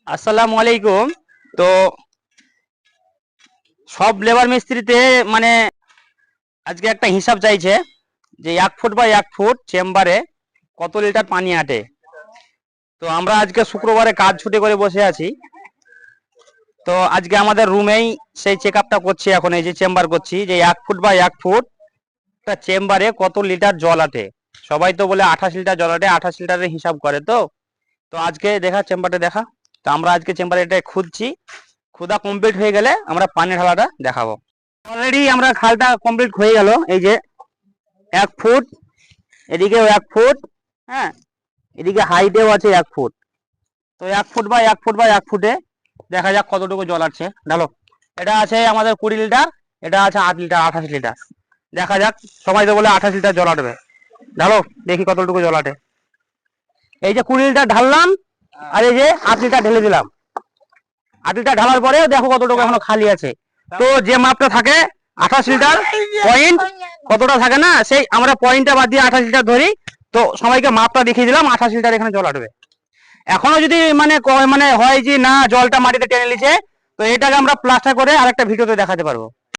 আসসালামু আলাইকুম। তো সব লেবার মিস্ত্রিতে মানে আজকে একটা হিসাব চাইছে যে 1 ফুট বা 1 ফুট চেম্বারে কত লিটার পানি আটে। তো আমরা আজকে শুক্রবারে কাজ ছুটি করে বসে আছি। তো আজকে আমাদের রুমেই সেই চেক আপটা করছি, এখন এই যে চেম্বার করছি যে 1 ফুট বা 1 ফুট চেম্বারে কত লিটার জল আটে। সবাই তো বলে 28 লিটার জল আটে, 28 লিটারের হিসাব করে। তো তো আজকে দেখা চেম্বারটা দেখা। তো আমরা আজকে চেম্বারে এটা খুঁজছি, খুদা কমপ্লিট হয়ে গেলে আমরা পানি ঢালাটা দেখাবো। অলরেডি আমরা খালটা কমপ্লিট হয়ে গেল। এই যে 1 ফুট, এদিকেও 1 ফুট, হ্যাঁ, এদিকে হাইটেও আছে 1 ফুট। তো 1 ফুট বা 1 ফুট বা 1 ফুটে দেখা যাক কতটুকু জল আছে। ঢালো। এটা আছে আমাদের 20 লিটার, এটা আছে 8 লিটার, 28 লিটার। দেখা যাক, সবাই তো বলে 28 লিটার জল আটবে। ঢালো, দেখি কতটুকু জল আটে। এই যে 20 লিটার ঢাললাম, আর এই যে 8 লিটার ঢেলে দিলাম। 8 লিটার ঢালার পরে দেখো কতটুকু এখনো খালি আছে। তো যে মাপটা থাকে 28 লিটার পয়েন্ট কতটা থাকে না, সেই আমরা পয়েন্টটা বাদ দিয়ে 28 লিটার ধরি। তো সবাইকে মাপটা দেখিয়ে দিলাম, 28 লিটার এখানে জল আটবে। এখনো যদি মানে হয় যে না জলটা মাটিতে টেনে নিচ্ছে, তো এটাকে আমরা প্লাস্টার করে আরেকটা ভিডিওতে দেখাতে পারবো।